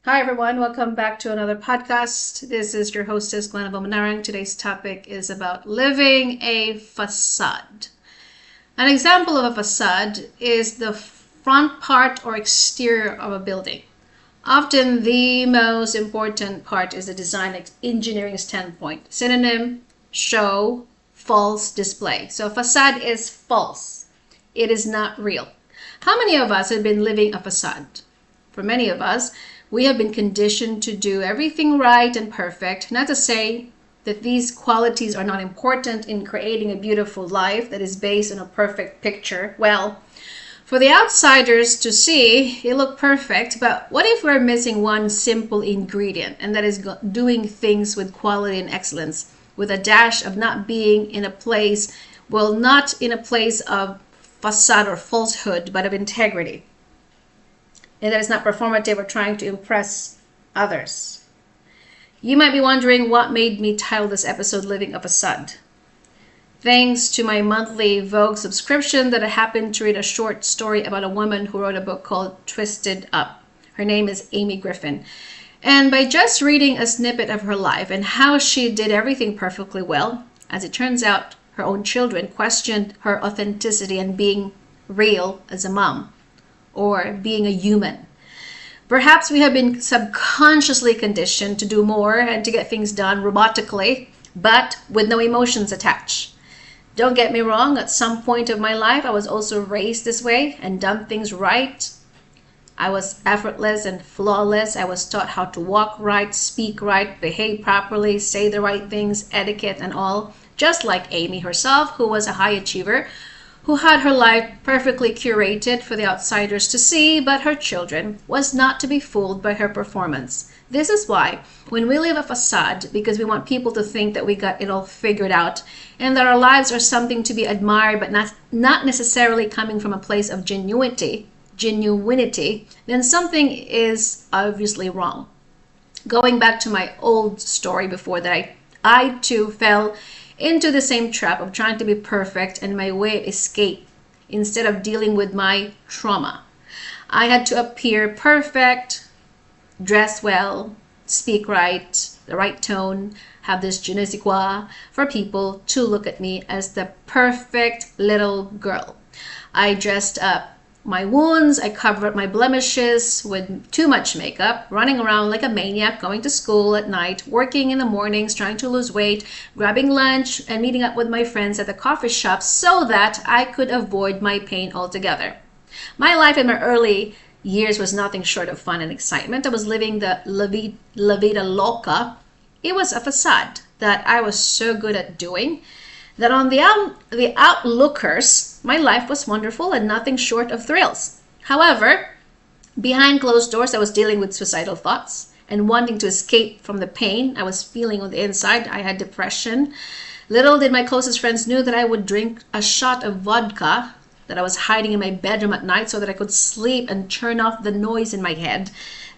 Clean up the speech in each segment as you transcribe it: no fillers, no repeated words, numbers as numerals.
Hi, everyone. Welcome back to another podcast. This is your hostess, Glenna Bomanarang. Today's topic is about living a facade. An example of a facade is the front part or exterior of a building. Often the most important part is the design engineering standpoint. Synonym, show, false, display. So a facade is false. It is not real. How many of us have been living a facade? For many of us, we have been conditioned to do everything right and perfect. Not to say that these qualities are not important in creating a beautiful life that is based on a perfect picture. Well, for the outsiders to see, it looked perfect, but what if we're missing one simple ingredient, and that is doing things with quality and excellence, with a dash of not being in a place, well, not in a place of facade or falsehood, but of integrity. And that is not performative or trying to impress others. You might be wondering what made me title this episode Living a Facade. Thanks to my monthly Vogue subscription that I happened to read a short story about a woman who wrote a book called Twisted Up. Her name is Amy Griffin. And by just reading a snippet of her life and how she did everything perfectly well, as it turns out, her own children questioned her authenticity and being real as a mom, or being a human. Perhaps we have been subconsciously conditioned to do more and to get things done robotically, but with no emotions attached. Don't get me wrong, at some point of my life, I was also raised this way and done things right. I was effortless and flawless. I was taught how to walk right, speak right, behave properly, say the right things, etiquette and all, just like Amy herself, who was a high achiever, who had her life perfectly curated for the outsiders to see, but her children was not to be fooled by her performance. This is why when we live a facade, because we want people to think that we got it all figured out and that our lives are something to be admired, but not necessarily coming from a place of genuinity, then something is obviously wrong. Going back to my old story before that, I too fell into the same trap of trying to be perfect and my way of escape instead of dealing with my trauma. I had to appear perfect, dress well, speak right, the right tone, have this je ne sais quoi for people to look at me as the perfect little girl. I dressed up my wounds, I covered up my blemishes with too much makeup, running around like a maniac, going to school at night, working in the mornings, trying to lose weight, grabbing lunch, and meeting up with my friends at the coffee shop so that I could avoid my pain altogether. My life in my early years was nothing short of fun and excitement. I was living the la vida loca. It was a facade that I was so good at doing that on the outlookers, my life was wonderful and nothing short of thrills. However, behind closed doors, I was dealing with suicidal thoughts and wanting to escape from the pain I was feeling on the inside. I had depression. Little did my closest friends knew that I would drink a shot of vodka that I was hiding in my bedroom at night so that I could sleep and turn off the noise in my head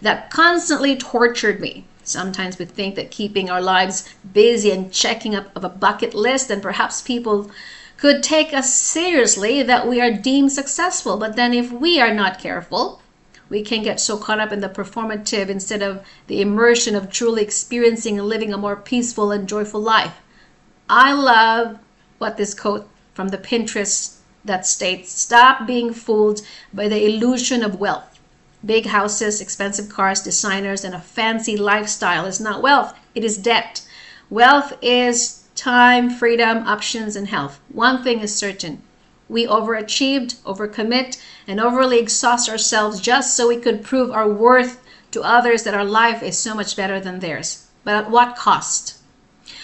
that constantly tortured me. Sometimes we think that keeping our lives busy and checking up of a bucket list, and perhaps people could take us seriously, that we are deemed successful. But then if we are not careful, we can get so caught up in the performative instead of the immersion of truly experiencing and living a more peaceful and joyful life. I love what this quote from the Pinterest that states, "Stop being fooled by the illusion of wealth. Big houses, expensive cars, designers, and a fancy lifestyle is not wealth. It is debt. Wealth is time, freedom, options, and health. One thing is certain. We overachieved, overcommit, and overly exhaust ourselves just so we could prove our worth to others that our life is so much better than theirs. But at what cost?"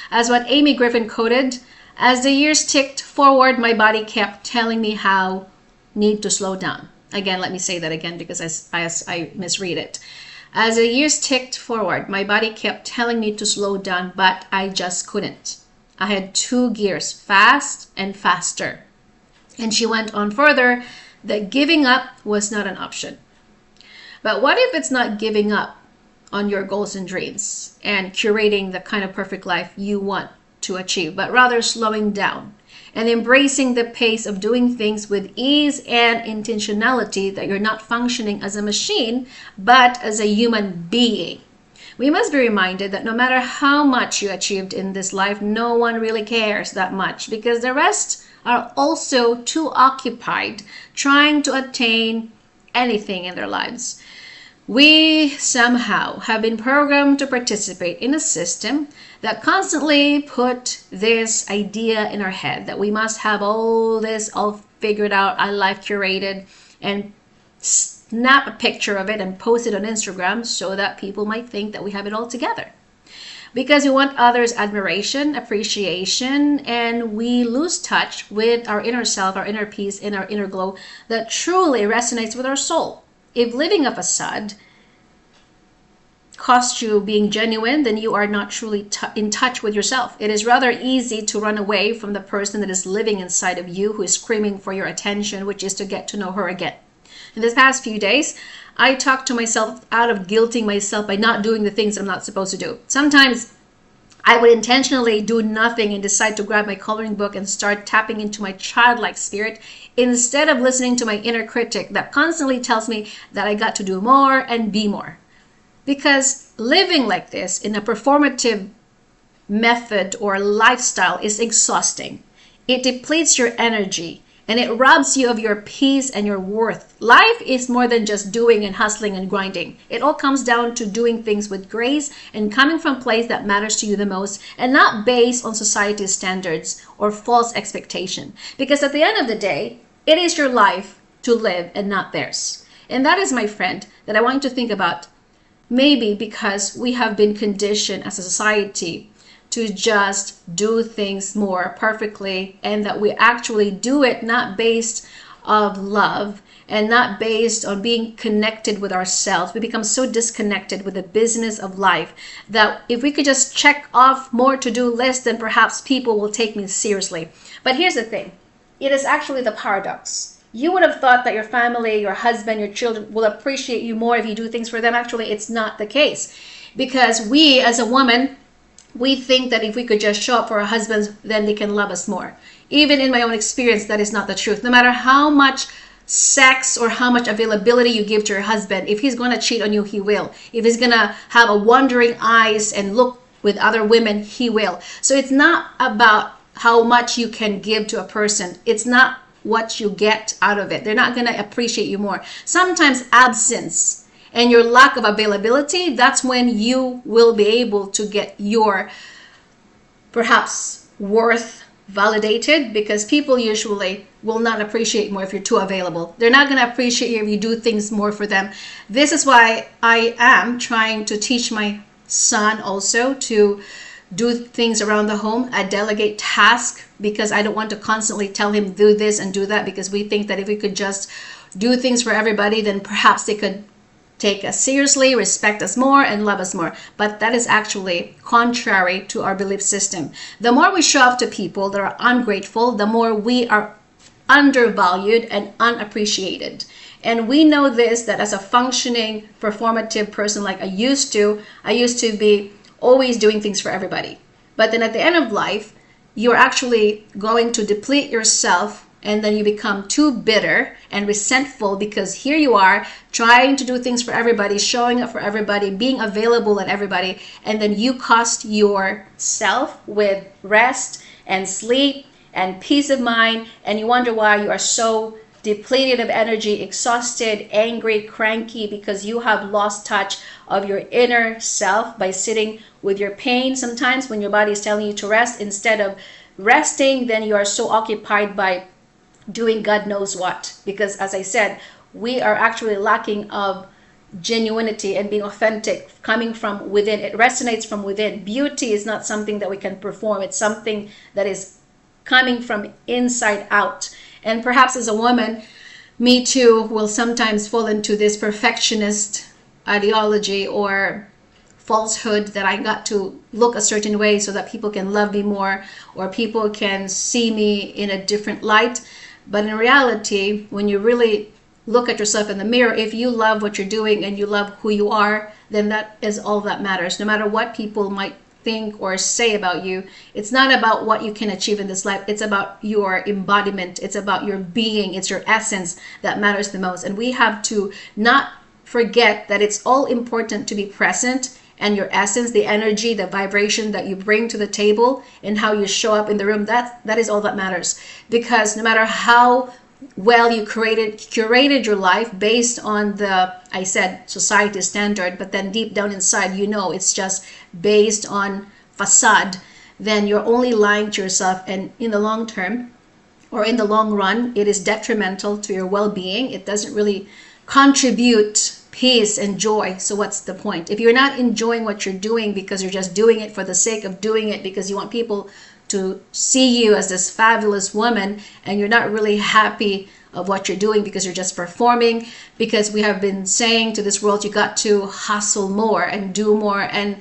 As what Amy Griffin quoted, "As the years ticked forward, my body kept telling me how need to slow down." Again, let me say that again because I misread it. As the years ticked forward, my body kept telling me to slow down, but I just couldn't. I had two gears, fast and faster. And she went on further that giving up was not an option. But what if it's not giving up on your goals and dreams and curating the kind of perfect life you want to achieve, but rather slowing down and embracing the pace of doing things with ease and intentionality, that you're not functioning as a machine, but as a human being. We must be reminded that no matter how much you achieved in this life, no one really cares that much, because the rest are also too occupied trying to attain anything in their lives. We somehow have been programmed to participate in a system that constantly put this idea in our head that we must have all this all figured out, our life curated, and snap a picture of it and post it on Instagram so that people might think that we have it all together. Because we want others' admiration, appreciation, and we lose touch with our inner self, our inner peace, and our inner glow that truly resonates with our soul. If living a facade costs you being genuine, then you are not truly in touch with yourself. It is rather easy to run away from the person that is living inside of you, who is screaming for your attention, which is to get to know her again. In this past few days, I talked to myself out of guilting myself by not doing the things I'm not supposed to do. Sometimes I would intentionally do nothing and decide to grab my coloring book and start tapping into my childlike spirit instead of listening to my inner critic that constantly tells me that I got to do more and be more. Because living like this in a performative method or lifestyle is exhausting. It depletes your energy and it robs you of your peace and your worth. Life is more than just doing and hustling and grinding. It all comes down to doing things with grace and coming from a place that matters to you the most, and not based on society's standards or false expectation. Because at the end of the day, it is your life to live and not theirs. And that is, my friend, that I want you to think about. Maybe because we have been conditioned as a society to just do things more perfectly, and that we actually do it not based of love and not based on being connected with ourselves. We become so disconnected with the business of life that if we could just check off more to-do lists, then perhaps people will take me seriously. But here's the thing. It is actually the paradox. You would have thought that your family, your husband, your children will appreciate you more if you do things for them. Actually, it's not the case. Because we, as a woman, we think that if we could just show up for our husbands, then they can love us more. Even in my own experience, that is not the truth. No matter how much sex or how much availability you give to your husband, if he's going to cheat on you, he will. If he's going to have a wandering eyes and look with other women, he will. So it's not about how much you can give to a person. It's not what you get out of it. They're not going to appreciate you more. Sometimes absence and your lack of availability, that's when you will be able to get your perhaps worth validated, because people usually will not appreciate more if you're too available. They're not going to appreciate you if you do things more for them. This is why I am trying to teach my son also to do things around the home. I delegate tasks because I don't want to constantly tell him do this and do that, because we think that if we could just do things for everybody, then perhaps they could take us seriously, respect us more, and love us more. But that is actually contrary to our belief system. The more we show up to people that are ungrateful, the more we are undervalued and unappreciated. And we know this, that as a functioning performative person like I used to be always doing things for everybody. But then at the end of life, you're actually going to deplete yourself, and then you become too bitter and resentful, because here you are trying to do things for everybody, showing up for everybody, being available at everybody, and then you cost yourself with rest and sleep and peace of mind, and you wonder why you are so depleted of energy, exhausted, angry, cranky, because you have lost touch of your inner self by sitting with your pain. Sometimes when your body is telling you to rest, instead of resting, then you are so occupied by doing God knows what. Because as I said, we are actually lacking of genuinity and being authentic, coming from within. It resonates from within. Beauty is not something that we can perform. It's something that is coming from inside out. And perhaps as a woman, me too will sometimes fall into this perfectionist ideology or falsehood that I got to look a certain way so that people can love me more, or people can see me in a different light. But in reality, when you really look at yourself in the mirror, if you love what you're doing and you love who you are, then that is all that matters. No matter what people might think or say about you. It's not about what you can achieve in this life. It's about your embodiment. It's about your being. It's your essence that matters the most. And we have to not forget that it's all important to be present, and your essence, the energy, the vibration that you bring to the table and how you show up in the room, that is all that matters. Because no matter how well you curated your life based on the, I said, society standard, but then deep down inside, it's just based on facade, then you're only lying to yourself. And in the long term, or in the long run, it is detrimental to your well-being. It doesn't really contribute peace and joy. So what's the point? If you're not enjoying what you're doing because you're just doing it for the sake of doing it, because you want people to see you as this fabulous woman, and you're not really happy of what you're doing because you're just performing, because we have been saying to this world, you got to hustle more and do more and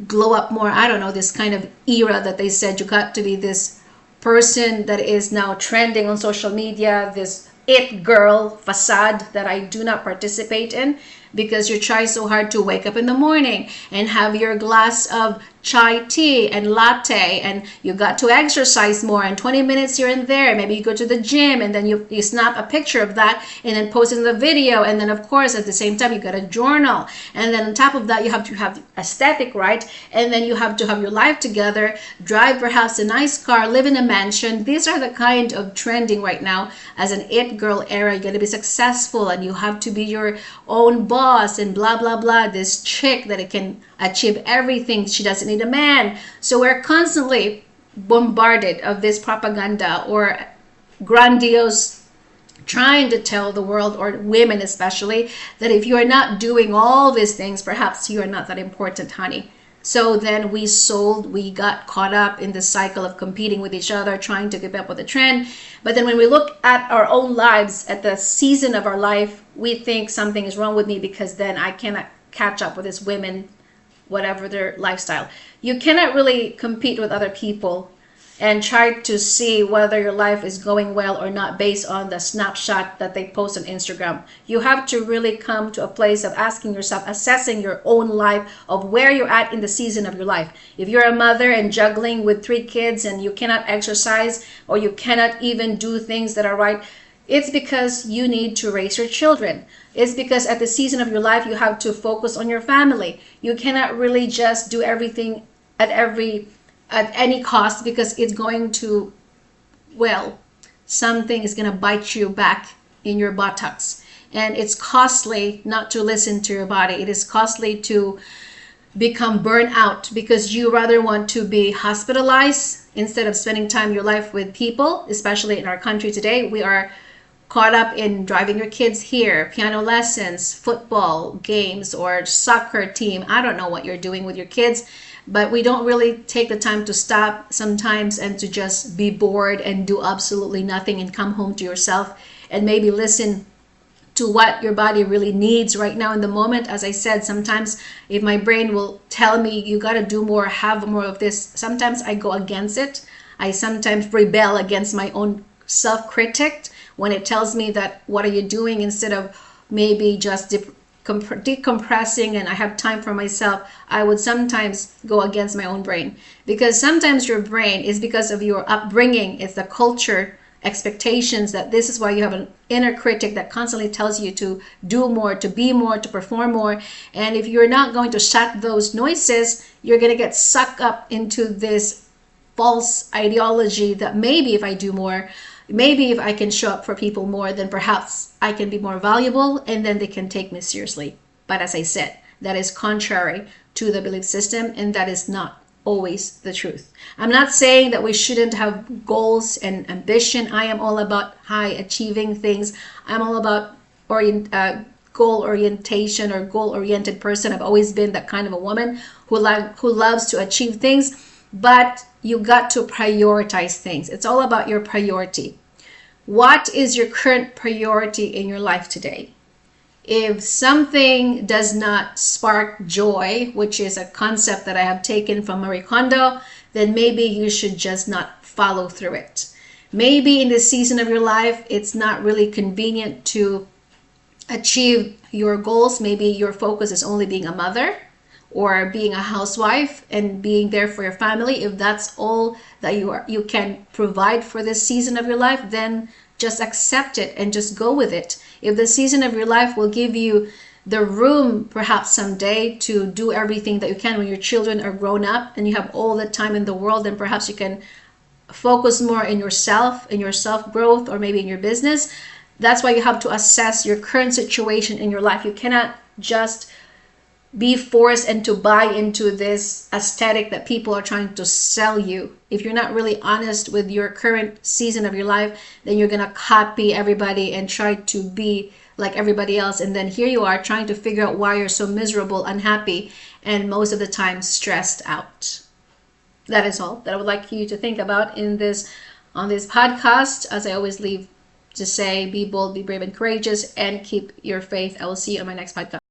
glow up more. I don't know, this kind of era that they said you got to be this person that is now trending on social media, this it girl facade that I do not participate in, because you try so hard to wake up in the morning and have your glass of chai tea and latte, and you got to exercise more, and 20 minutes here and there, maybe you go to the gym, and then you snap a picture of that and then post it in the video, and then of course at the same time you got a journal, and then on top of that you have to have aesthetic, right? And then you have to have your life together, drive perhaps a nice car, live in a mansion. These are the kind of trending right now as an it girl era. You got to be successful and you have to be your own boss and blah blah blah. This chick that it can achieve everything, she doesn't need a man. So we're constantly bombarded of this propaganda or grandiose, trying to tell the world, or women especially, that if you are not doing all these things, perhaps you are not that important, honey. So then we got caught up in the cycle of competing with each other, trying to keep up with the trend. But then when we look at our own lives, at the season of our life, we think something is wrong with me because then I cannot catch up with these women, whatever their lifestyle. You cannot really compete with other people and try to see whether your life is going well or not based on the snapshot that they post on Instagram. You have to really come to a place of asking yourself, assessing your own life, of where you're at in the season of your life. If you're a mother and juggling with 3 kids and you cannot exercise, or you cannot even do things that are right, it's because you need to raise your children. It's because at the season of your life, you have to focus on your family. You cannot really just do everything at any cost, because it's going to, well, something is going to bite you back in your buttocks. And it's costly not to listen to your body. It is costly to become burnt out because you rather want to be hospitalized instead of spending time in your life with people, especially in our country today. We are caught up in driving your kids here, piano lessons, football games, or soccer team. I don't know what you're doing with your kids, but we don't really take the time to stop sometimes and to just be bored and do absolutely nothing and come home to yourself and maybe listen to what your body really needs right now in the moment. As I said, sometimes if my brain will tell me you got to do more, have more of this, sometimes I go against it. I sometimes rebel against my own self-critic when it tells me that what are you doing, instead of maybe just decompressing and I have time for myself. I would sometimes go against my own brain, because sometimes your brain is because of your upbringing. It's the culture expectations, that this is why you have an inner critic that constantly tells you to do more, to be more, to perform more. And if you're not going to shut those noises, you're going to get sucked up into this false ideology that maybe if I do more, maybe if I can show up for people more, then perhaps I can be more valuable and then they can take me seriously. But as I said, that is contrary to the belief system, and that is not always the truth. I'm not saying that we shouldn't have goals and ambition. I am all about high achieving things. I'm all about goal orientation or goal oriented person. I've always been that kind of a woman who loves to achieve things, but you got to prioritize things. It's all about your priority. What is your current priority in your life today? If something does not spark joy, which is a concept that I have taken from Marie Kondo, then maybe you should just not follow through it. Maybe in this season of your life, it's not really convenient to achieve your goals. Maybe your focus is only being a mother, or being a housewife and being there for your family, if that's all that you can provide for this season of your life, then just accept it and just go with it. If the season of your life will give you the room perhaps someday to do everything that you can when your children are grown up and you have all the time in the world, then perhaps you can focus more in yourself, in your self growth, or maybe in your business. That's why you have to assess your current situation in your life. You cannot just be forced and to buy into this aesthetic that people are trying to sell you. If you're not really honest with your current season of your life, then you're gonna copy everybody and try to be like everybody else, and then here you are trying to figure out why you're so miserable, unhappy, and most of the time stressed out. That is all that I would like you to think about in this on this podcast. As I always leave to say, be bold, be brave and courageous, and keep your faith. I will see you on my next podcast.